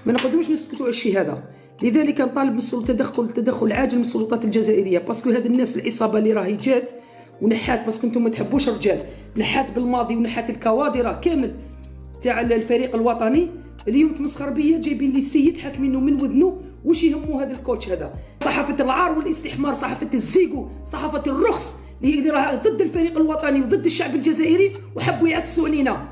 ما نقدروش نسكتوا على الشيء هذا. لذلك نطالب تدخل عاجل من السلطات الجزائريه، باسكو هاد الناس العصابه اللي راهي جات ونحات، باسكو انتم ما تحبوش الرجال، نحات بالماضي ونحات الكوادر كامل تاع الفريق الوطني. اليوم تمسخر بيا، جايبين لي السيد حاكمينه من وذنه، واش يهمو هذا الكوتش هذا؟ صحافه العار والاستحمار، صحافه الزيغو، صحافه الرخص اللي راه ضد الفريق الوطني وضد الشعب الجزائري، وحبوا يعفسوا علينا.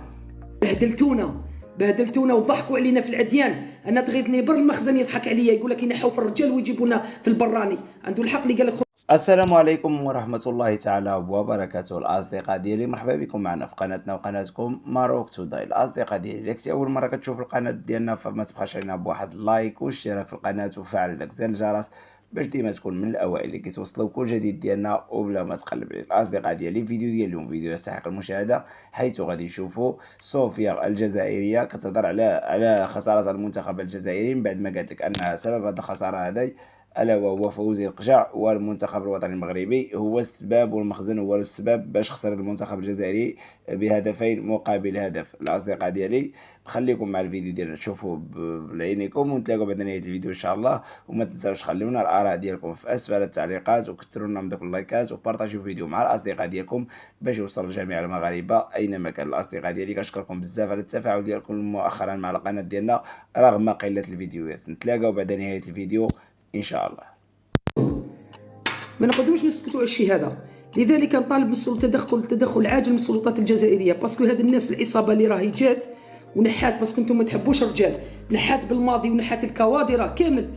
بهدلتونا وضحكوا علينا في العديان. انا تغيظني بر المخزن يضحك عليا، يقول لك ينحوا في الرجال ويجيبونا في البراني. عنده الحق اللي قال لك. السلام عليكم ورحمة الله تعالى وبركاته. الأصدقاء ديالي، مرحبا بكم معنا في قناتنا وقناتكم ماروك توداي. الأصدقاء ديالي، إذا كنتي أول مرة كتشوف القناة ديالنا فما تبخاش علينا بواحد اللايك واشتراك في القناة وفعل داك زر الجرس باش ديما تكون من الأوائل اللي كيتوصلوا كل جديد ديالنا وبلا ما تقلب عليه. الأصدقاء ديالي، الفيديو ديال اليوم فيديو يستحق المشاهدة، حيث غادي نشوفوا صوفيا الجزائرية كتهضر على خسارة المنتخب الجزائري من بعد ما قالت لك أن سبب هذه الخسارة هذه ألا وهو فوزي القجع، والمنتخب الوطني المغربي هو السبب، والمخزن هو السبب باش خسر المنتخب الجزائري بهدفين مقابل هدف. الأصدقاء ديالي، خليكم مع الفيديو ديالنا تشوفوا بعينيكم، ونتلاقوا بعد نهاية الفيديو إن شاء الله. وما تنساوش خليونا الآراء ديالكم في أسفل التعليقات، وكثروا لنا من دوك اللايكات، وبارطاجيو الفيديو مع الأصدقاء ديالكم باش يوصل لجميع المغاربة أينما كان. الأصدقاء ديالي، كنشكركم بزاف على التفاعل ديالكم مؤخرا مع القناة ديالنا رغم قلة الفيديوهات. نتلاقاو بعد نهاية الفيديو ان شاء الله. ما نقدروش نسكتوا على الشيء هذا. لذلك نطالب تدخل عاجل من السلطات الجزائريه، باسكو هاد الناس العصابه اللي راهي جات ونحات، باسكو انتم ما تحبوش الرجال، نحات بالماضي ونحات الكوادر كامل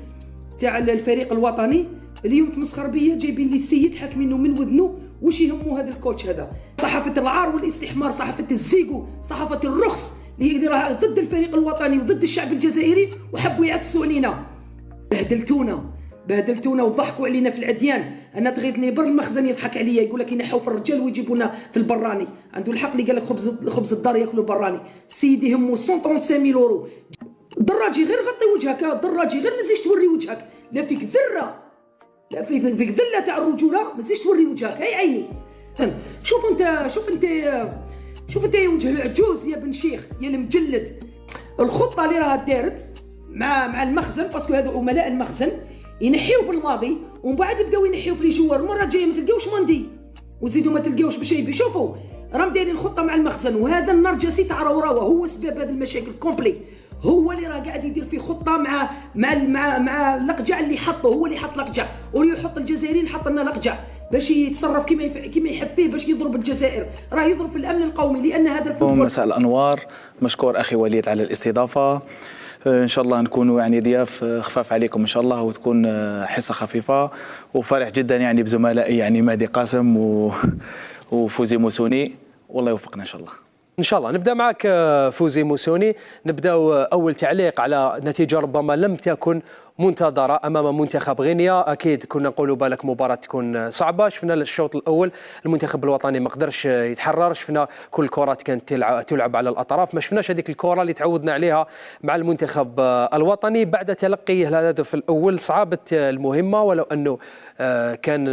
تاع الفريق الوطني. اليوم تمسخر بيا، جايبين لي السيد حاكمينه من وذنه، واش يهمو هذا الكوتش هذا؟ صحافه العار والاستحمار، صحافه الزيغو، صحافه الرخص اللي راه ضد الفريق الوطني وضد الشعب الجزائري، وحبوا يعفسوا علينا. بهدلتونا وضحكوا علينا في العديان. انا تغيظني بر المخزن يضحك عليا، يقول لك ينحوا في الرجال ويجيبونا في البراني. عنده الحق اللي قال لك خبز الدار ياكلوا البراني. السيد يهمو 135,000 اورو. دراجي غير غطي وجهك، دراجي غير ما تزيدش توري وجهك، لا فيك ذره، لا فيك ذله تاع الرجوله، ما تزيدش توري وجهك. هاي عيني. شوف انت يا وجه العجوز يا بن شيخ يا المجلد. الخطه اللي راها دارت مع المخزن، باسكو هذو عملاء المخزن، ينحيو بالماضي ومن بعد يبداو ينحيو في لي جوار. المره الجايه ما تلقاوش ماندي وزيدوا ما تلقاوش بشيء. شوفوا راهم دايرين خطه مع المخزن، وهذا النرجسي تاع روراوه هو سبب هذه المشاكل كومبلي. هو اللي راه قاعد يدير في خطه مع الاقجع اللي حطه، هو اللي حط الاقجع، ويحط الجزائريين حط لنا الاقجع باش يتصرف كما يحب فيه، باش يضرب الجزائر. راه يضرب في الامن القومي، لان هذا الفوتبول. مساء الانوار، مشكور اخي وليد على الاستضافه. ان شاء الله نكونوا يعني ضياف خفاف عليكم ان شاء الله، وتكون حصه خفيفه. وفرح جدا يعني بزملائي يعني مهدي قاسم وفوزي موسوني، والله يوفقنا ان شاء الله. ان شاء الله. نبدا معك فوزي موسوني. نبداو اول تعليق على نتيجه ربما لم تكن منتظره امام منتخب غينيا. اكيد كنا نقولوا بالك مباراه تكون صعبه. شفنا الشوط الاول المنتخب الوطني ما قدرش يتحرر، شفنا كل الكرات كانت تلعب على الاطراف، ما شفناش هذيك الكره اللي تعودنا عليها مع المنتخب الوطني. بعد تلقي الهدف الاول صعبت المهمه، ولو انه كان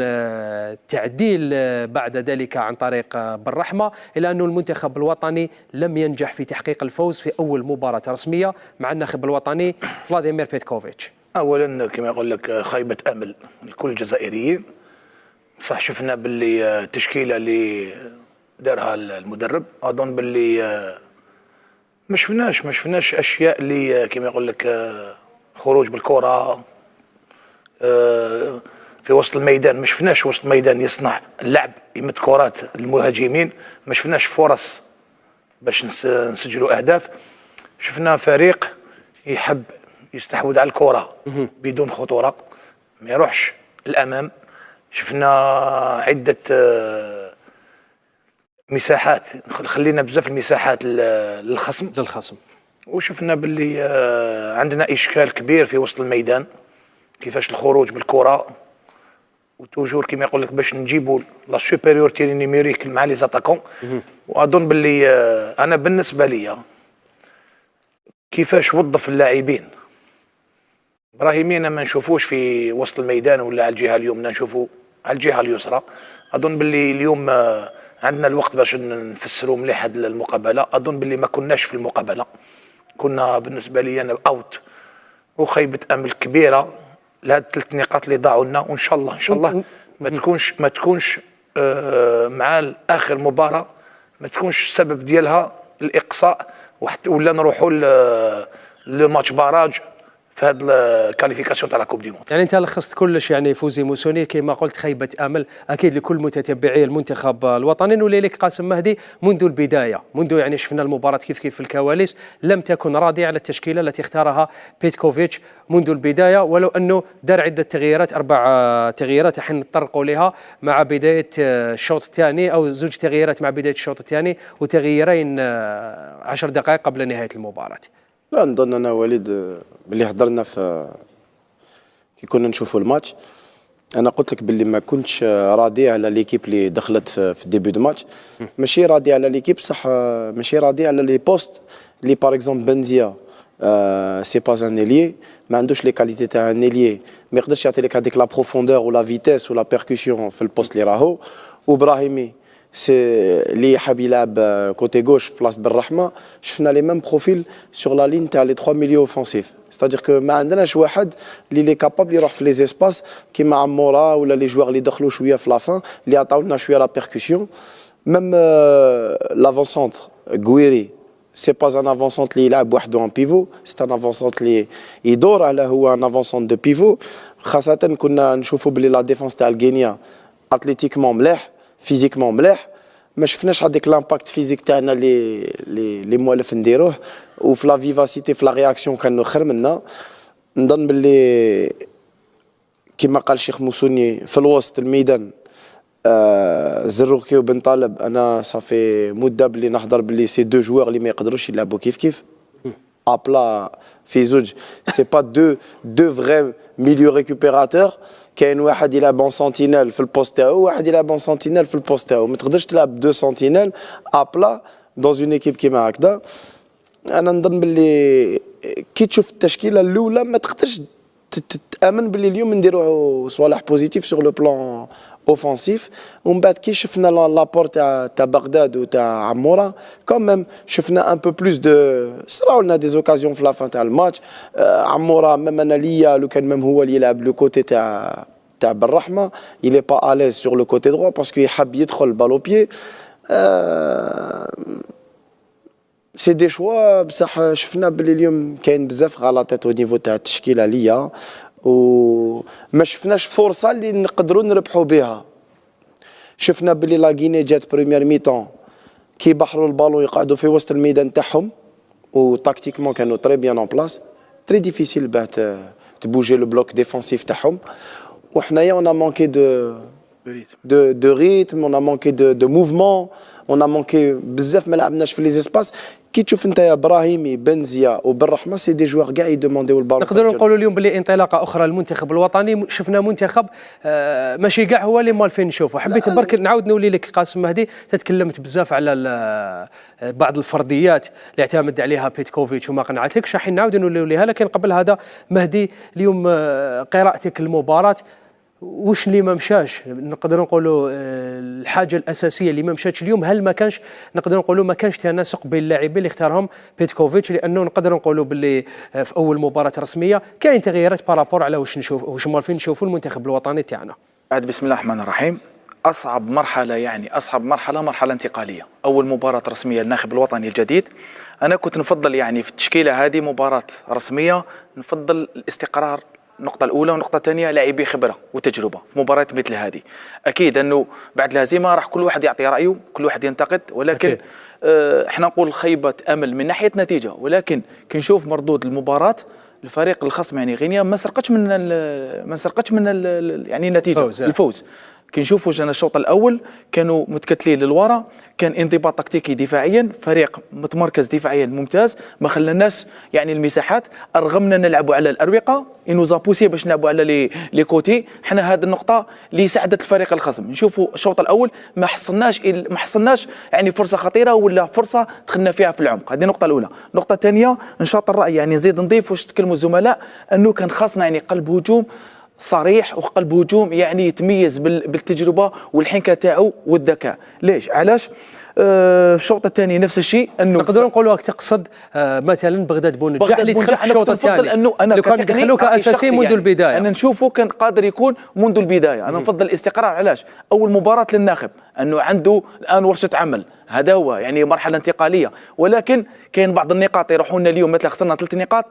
تعديل بعد ذلك عن طريق بالرحمه، الا انه المنتخب الوطني لم ينجح في تحقيق الفوز في اول مباراه رسميه مع الناخب الوطني فلاديمير بيتكوفيتش. اولا كما يقول لك خيبه امل لكل الجزائريين. صح شفنا باللي التشكيله اللي دارها المدرب، اظن باللي ما شفناش اشياء اللي كما يقول لك خروج بالكره في وسط الميدان. ما شفناش وسط الميدان يصنع اللعب، يمد كرات المهاجمين، ما شفناش فرص باش نسجلوا اهداف. شفنا فريق يحب يستحوذ على الكره بدون خطوره، ما يروحش الامام. شفنا عده مساحات، خلينا بزاف المساحات للخصم. وشفنا باللي عندنا اشكال كبير في وسط الميدان، كيفاش الخروج بالكره، وتوجور كما يقول لك باش نجيبوا لا سوبيريورتي نيميريك مع لي زاتاكون. واظن باللي انا بالنسبه لي كيفاش وظف اللاعبين ابراهيمي انا ما نشوفوش في وسط الميدان ولا على الجهه اليمنى، نشوفوا على الجهه اليسرى. اظن باللي اليوم عندنا الوقت باش نفسروا مليح هذه المقابله. اظن باللي ما كناش في المقابله، كنا بالنسبه لي انا اوت وخيبه امل كبيره لهاد 3 نقاط اللي ضاعوا لنا، وان شاء الله ما تكونش مع اخر مباراه ما تكونش السبب ديالها الاقصاء ولا نروحوا لماتش باراج في هذا الكاليفيكاسيون تاع لا كوب دي موند. يعني انت لخصت كلش يعني فوزي موسوني كما قلت خيبه امل اكيد لكل متتبعي المنتخب الوطني. نولي لك قاسم مهدي منذ البدايه، منذ يعني شفنا المباراه كيف في الكواليس لم تكن راضيه على التشكيله التي اختارها بيتكوفيتش منذ البدايه، ولو انه دار عده تغييرات، 4 تغييرات حين نطرقوا لها مع بدايه الشوط الثاني، او 2 تغييرات مع بدايه الشوط الثاني وتغييرين 10 دقائق قبل نهايه المباراه. لا نظن انا وليد باللي حضرنا في كي كنا نشوفوا الماتش، انا قلت لك باللي ما كنتش راضي على ليكيب اللي دخلت في ديبي دو ماتش. ماشي راضي على ليكيب صح، ماشي راضي على لي بوست اللي باغ اكزومبل بنزيا سي با ان اليي، ما عندوش لي كاليتي تاع ان اليي، ما يقدرش يعطي لك هذيك لا بروفوندور ولا فيتيس ولا بيركوسيون في البوست اللي راهو. وابراهيمي سي اللي حاب يلعب كوتي غوش في بلاصه بالرحمه. شفنا لي ميم بروفيل سور لا لين تاع لي 3 ميليو اوفونسيف، ستادير كو ما عندناش واحد اللي كابابل يروح في لي زيسباس كيما عمورا ولا لي جوار اللي دخلوا شويه في لافان اللي عطاو لنا شويه لا بيركوسيون. ميم لافونسونت غويري سي با ان افونسونت اللي يلعب وحده ان بيفو، سي ان افونسونت اللي يدور على هو ان افونسونت دو بيفو. خاصه كنا نشوفوا بلي لا ديفونس تاع الغينيا اتليتيكمون مليح، فيزيكمون مليح، ما شفناش هذيك لامباكت فيزيك تاعنا اللي موالف نديروه، وفي لا فيفاسيتي في لا رياكسيون كانوا خير منا. نظن باللي كما قال الشيخ موسوني في الوسط الميدان زروكي وبن طالب، انا صافي مده باللي نحضر باللي سي 2 جوار اللي ما يقدروش يلعبوا كيف ابلا في زوج، سي با دو فري ميليو ريكوبيراتور. كاين واحد يلعب اون سنتينيل في البوست تاعو وواحد يلعب اون سنتينيل في البوست تاعو، ما تقدرش تلعب 2 سنتينيل ابلا دون اون ايكيب كيما هكذا. انا نظن باللي كي تشوف التشكيله الاولى ما تقدرش تامن باللي اليوم نديروا صوالح بوزيتيف سور لو بلان اوفونسيف. ومن بعد كي شفنا لابور تاع بغداد وتاع عموره كوميم شفنا ان بو بلوس دو، صراو لنا دي زوكازيون في لافان تاع الماتش. عموره ميم انا ليا لو كان ميم هو اللي يلعب لو كوتي تاع بالرحمه يلي با اليز سور لو كوتي دروا باسكو يحب يدخل بالو بيي. سي دي شوا بصح شفنا بلي اليوم كاين بزاف غلطات او نيفو تاع التشكيله ليا، وما شفناش فرصه اللي نقدروا نربحوا بها. شفنا بلي لا غيني جات بريمير ميطون كي بحروا البالون يقعدوا في وسط الميدان تاعهم، وتاكتيكمون كانوا تري بيان اون بلاس، تري ديفيسيل باه تبوجي لو بلوك ديفونسيف تاعهم. وحنايا اون مانكي دو ريتم، اون مانكي دو موفمون، اون مانكي بزاف، ما لعبناش في لي زيسباس. كي تشوف انت يا ابراهيمي بنزيا وبالرحمه سي دي جوار كاع يدومونديو البالون. نقدروا نقولوا اليوم باللي انطلاقه اخرى للمنتخب الوطني، شفنا منتخب ماشي كاع هو اللي مالفين نشوفوا. حبيت برك نعاود نولي لك قاسم مهدي، تتكلمت بزاف على بعض الفرديات اللي اعتمد عليها بيتكوفيتش وما قنعتكش، راح نعاود نوليو لها. لكن قبل هذا مهدي اليوم قراءتك المباراه وش اللي ما مشاش؟ نقدر نقولوا الحاجه الاساسيه اللي ما مشاتش اليوم، هل ما كانش نقدر نقولوا ما كانش تناسق بين اللاعبين اللي اختارهم بيتكوفيتش؟ لانه نقدر نقولوا باللي في اول مباراه رسميه كاين تغييرات بارابور على واش نشوف واش مالفين نشوفوا المنتخب الوطني تاعنا. بعد بسم الله الرحمن الرحيم، اصعب مرحله مرحله انتقاليه، اول مباراه رسميه للناخب الوطني الجديد. انا كنت نفضل يعني في التشكيله هذه مباراه رسميه، نفضل الاستقرار، النقطة الأولى. والنقطة الثانية لاعبي خبرة وتجربة في مباريات مثل هذه. أكيد أنه بعد الهزيمة راح كل واحد يعطي رأيه، كل واحد ينتقد، ولكن احنا نقول خيبة أمل من ناحية نتيجة، ولكن كي نشوف مردود المباراة الفريق الخصم يعني غينيا ما سرقتش من يعني النتيجة الفوز. كي نشوفوا جانا الشوط الاول كانوا متكتلين للوراء، كان انضباط تكتيكي دفاعيا، فريق متمركز دفاعيا ممتاز، ما خلناش يعني المساحات، ارغمنا نلعبوا على الاروقه، انو بوسي باش نلعبوا على لي كوتي. حنا هذه النقطه اللي ساعدت الفريق الخصم. نشوفوا الشوط الاول ما حصلناش يعني فرصه خطيره ولا فرصه دخلنا فيها في العمق. هذه النقطه الاولى. النقطه الثانيه نشاط الراي، يعني نزيد نضيف واش تكلموا الزملاء، انه كان خاصنا يعني قلب هجوم صريح وقلب هجوم يعني يتميز بالتجربه والحنكه تاعو والذكاء. ليش؟ علاش؟ الشوط الثاني نفس الشيء، انه نقدروا نقولوا تقصد مثلا بغداد بونجاح اللي دخل في الشوط الثاني، انه انا لو كان دخلوا كاساسي منذ البدايه. انا نشوفه كان قادر يكون منذ البدايه. انا نفضل الاستقرار. علاش؟ اول مباراه للناخب، انه عنده الان ورشه عمل، هذا هو يعني مرحله انتقاليه، ولكن كاين بعض النقاط يروحوا لنا اليوم. مثلا خسرنا 3 نقاط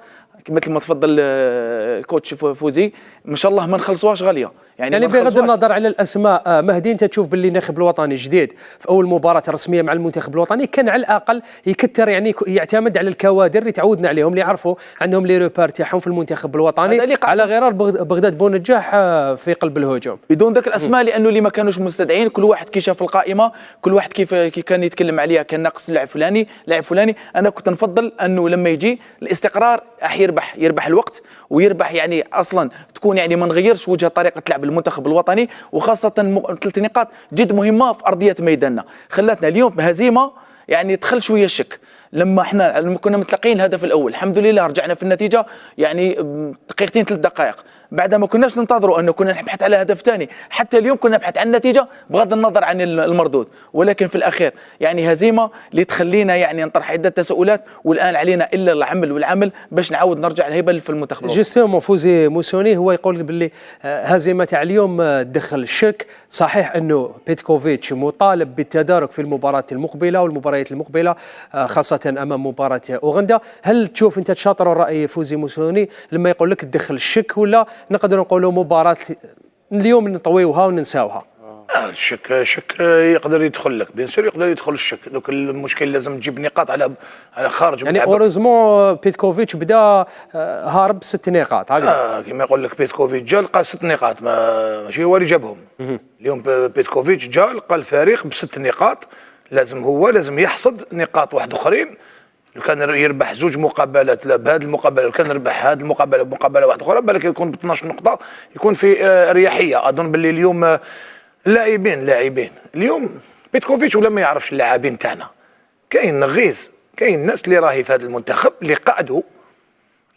مثل ما تفضل الكوتش فوزي، ما شاء الله ما نخلصوهاش غاليه. يعني بغض النظر على الاسماء، مهدي انت تشوف باللي الناخب الوطني جديد في اول مباراه رسميه مع المنتخب الوطني كان على الاقل يكثر، يعني يعتمد على الكوادر اللي تعودنا عليهم، اللي يعرفوا عندهم لي روبار تاعهم في المنتخب الوطني، على غرار بغداد بونجاح في قلب الهجوم بدون ذاك الاسماء، لانه اللي ما كانوش مستدعين كل واحد كي شاف القائمه، كل واحد كيف كان يتكلم عليها، كان ناقص لاعب فلاني لاعب فلاني. انا كنت نفضل انه لما يجي الاستقرار راح يربح الوقت، ويربح يعني اصلا تكون يعني ما نغيرش وجهه طريقه لعب المنتخب الوطني، وخاصه 3 نقاط جد مهمه في ارضيه ميداننا. خلاتنا اليوم بهزيمه يعني دخل شويه الشك. لما احنا كنا متلقين الهدف الاول الحمد لله رجعنا في النتيجه يعني دقيقتين 3 دقائق، بعد ما كناش ننتظروا انه كنا نبحث على هدف ثاني. حتى اليوم كنا نبحث عن النتيجه بغض النظر عن المردود، ولكن في الاخير يعني هزيمه اللي تخلينا يعني نطرح عده تساؤلات، والان علينا الا العمل والعمل باش نعاود نرجع الهيبه في المنتخب. جوستومون فوزي موسوني هو يقول باللي هزيمه تاع اليوم دخل الشك. صحيح انه بيتكوفيتش مطالب بالتدارك في المباراه المقبله والمباريات المقبله، خاصه امام مباراه اوغندا. هل تشوف انت تشاطر الراي فوزي موسوني لما يقول لك تدخل الشك، ولا نقدر نقولوا مباراه اليوم نطويوها وننساوها؟ الشك يقدر يدخل لك، بيان سور يقدر يدخل الشك. دوك المشكل لازم تجيب نقاط على خارج يعني اوريزمون بيتكوفيتش بدا هارب 6 نقاط كما يقول لك بيتكوفيتش جا لقى 6 نقاط، ماشي هو اللي جابهم. اليوم بيتكوفيتش جا لقى الفريق ب6 نقاط، لازم يحصد نقاط واحد اخرين. لو كان يربح 2 مقابلات بهذه المقابله، لو كان يربح هذه المقابله بمقابله واحده اخرى بالك يكون ب 12 نقطه، يكون في اريحيه. اظن باللي اليوم لاعبين اليوم بيتكوفيتش ولا ما يعرفش اللاعبين تاعنا. كاين نغيز، كاين ناس اللي راهي في هذا المنتخب اللي قعدوا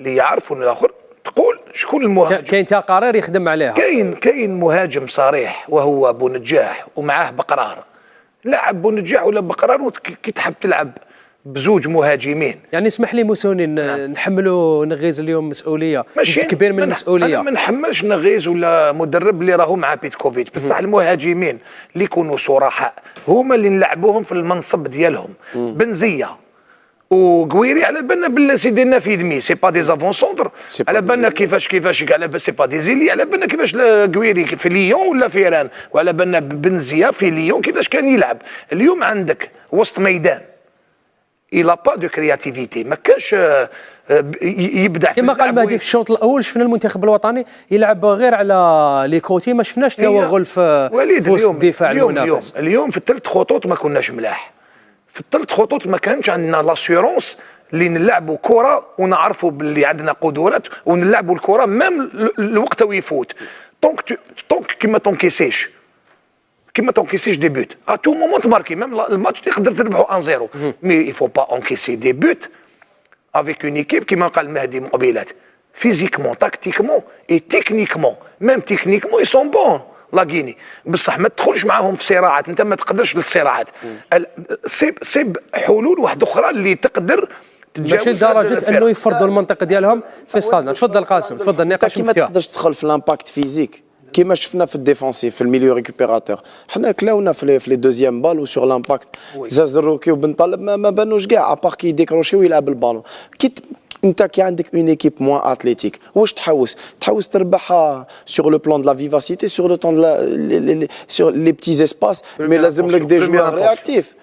اللي يعرفوا الاخر. تقول شكون المهاجم؟ كاين تقارير يخدم عليها. كاين مهاجم صريح وهو بونجاح، ومعاه بقرار. لاعب بونجاح ولا بقرار كي تحب تلعب ب2 مهاجمين. يعني اسمح لي موسوني نحملوا نغيز اليوم مسؤوليه كبير من المسؤوليه. انا ما نحملش نغيز ولا مدرب اللي راهو مع بيتكوفيتش، بصح المهاجمين اللي يكونوا صراحه هما اللي نلعبوهم في المنصب ديالهم. بنزيه وقويري على بالنا بالله سيدي لنا في دمي سي با دي زافون سونتر، على بالنا كيفاش على سي با دي زيلي، على بالنا كيفاش قويري في ليون ولا في ايران، وعلى بالنا بنزيه في ليون كيفاش كان يلعب. اليوم عندك وسط ميدان إلا با دو كرياتيفيتي، ما كانش يبدع كما قال مهدي في الشوط الاول. شفنا المنتخب الوطني يلعب غير على لي كوتي، ما شفناش توغل في وسط الدفاع المنافس. اليوم في ال3 خطوط ما كناش ملاح، في ال3 خطوط ما كانش عندنا لاسيورونس اللي نلعبوا كره ونعرفوا باللي عندنا قدرات ونلعبوا الكره ميم الوقت ويفوت. طونك كيما تونكيسيش دي بوت ا تو مومون تماركي، ميم الماتش تقدر تربحوا 1-0 مي يفو با انكيسي دي بوت افيك اون ايكيب كيما قال مهدي مقبلات، فيزيكمون تاكتيكمون اي تكنيكمون، ميم تكنيكمون اي سون بون لا غيني، بصح ما تدخلش معاهم في صراعات. انت ما تقدرش للصراعات، سيب حلول واحده اخرى اللي تقدر ماشي لدرجه انه يفرضوا المنطقه ديالهم في ستادنا. تفضل قاسم، تفضل نقاش كيما تقدرش تدخل في الامباكت فيزيك كيما شفنا في الديفونسيف في الميليو ريكوبيراتور. حنا كلاونا في لي دوزيام بال وسور لامباكت زازروكي وبن طالب ما بانوش كاع ابار كي ديكروشي ويلعب البالون. انت كي عندك اون ايكيب موان اتليتيك واش تحوس تربحها سور لو بلان دو لا فيفاسيتي، سور لو طون سور لي بتي اسباس، مي لازم لك دي جوار رياكتيف.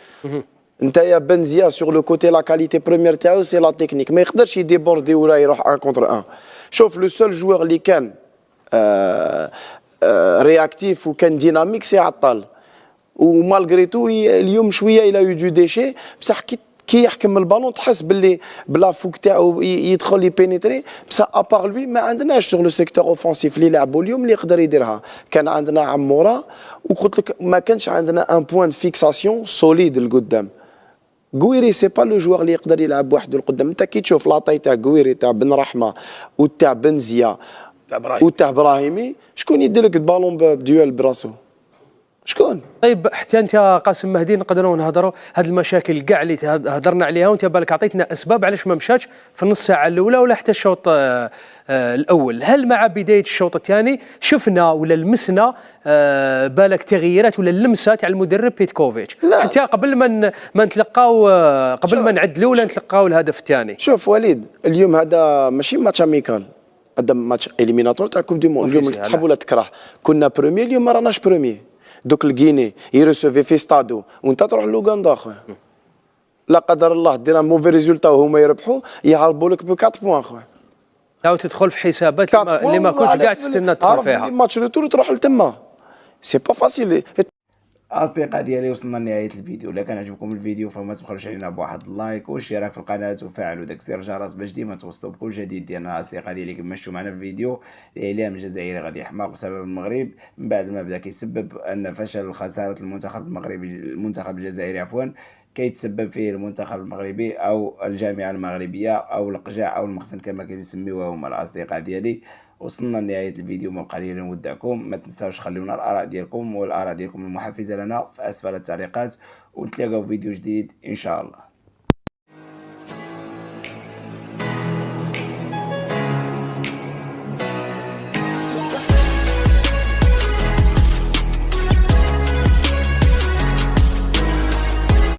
انت يا بنزيا سور لو كوتي لا كاليتي بروميير تاعو سي لا تكنيك، ما يقدرش يديبوردي ولا يروح 1 كونتر 1. شوف لو سول جوار اللي كان رياكتيف وكان ديناميك سي عطال، ومالغري تو اليوم شويه الى يو دو ديشي، بصح كي يحكم البالون تحس باللي بلا فوق تاعو يدخل يبينيتري، بصح ابار لوي ما عندناش سور لو سيكتور اوفونسيف اللي لعبوا اليوم اللي يقدر يديرها. كان عندنا عموره وقلت لك ما كانش عندنا ان بوان فيكساسيون سوليد القدام. قويري سي با لو جوار اللي يقدر يلعب وحده القدام. انت كي تشوف لاطاي تاع قويري تاع بن رحمه وتاع بنزيا وتاع ابراهيمي، شكون يدير لك البالون بديوال براسو؟ شكون؟ طيب حتى انت قاسم مهدي نقدروا نهضروا هذه المشاكل كاع اللي هضرنا عليها، وانت بالك عطيتنا اسباب علاش ما مشاتش في النص ساعه الاولى ولا حتى الشوط الاول. هل مع بدايه الشوط الثاني شفنا ولا لمسنا بالك تغييرات ولا اللمسه تاع المدرب بيتكوفيتش حتى قبل ما نتلقاو قبل ما نعدلوا ولا نتلقاو الهدف الثاني؟ شوف وليد، اليوم هذا ماشي ماتش اميكال، هذا ماتش اليميناتور تاع كوب دو موند. اليوم تحب ولا تكره، كنا بروميي اليوم ما راناش بروميي. دوك الكيني يرسوفي في ستادو وانت تروح لوغندا اخويا، لا قدر الله دير موفي ريزولتا وهما يربحوا يهربوا لك ب 4 بوان اخويا. او تدخل في حسابات اللي ما كنتش قاعد تستنى تدخل فيها. ماتش روتور تروح لتما سي با فاسيل. اصدقاء ديالي وصلنا لنهايه الفيديو. الا كان عجبكم الفيديو فما تبخلوش علينا بواحد اللايك والاشتراك في القناه وفعلوا داك زر الجرس باش ديما توصلوا بكل جديد ديالنا. اصدقاء ديالي كما شفتوا معنا في الفيديو، الاعلام الجزائري غادي يحماق بسبب المغرب من بعد ما بدا كيسبب ان فشل خساره المنتخب المغربي، المنتخب الجزائري عفوا، كيتسبب فيه المنتخب المغربي او الجامعه المغربيه او القجاع او المخزن كما كيسميوها هما الاصدقاء ديالي. وصلنا لنهايه الفيديو، ما بقى لي نودعكم. ما تنساوش خليونا الاراء ديالكم والاراء ديالكم المحفزه لنا في اسفل التعليقات، ونتلاقاو في فيديو جديد ان شاء الله.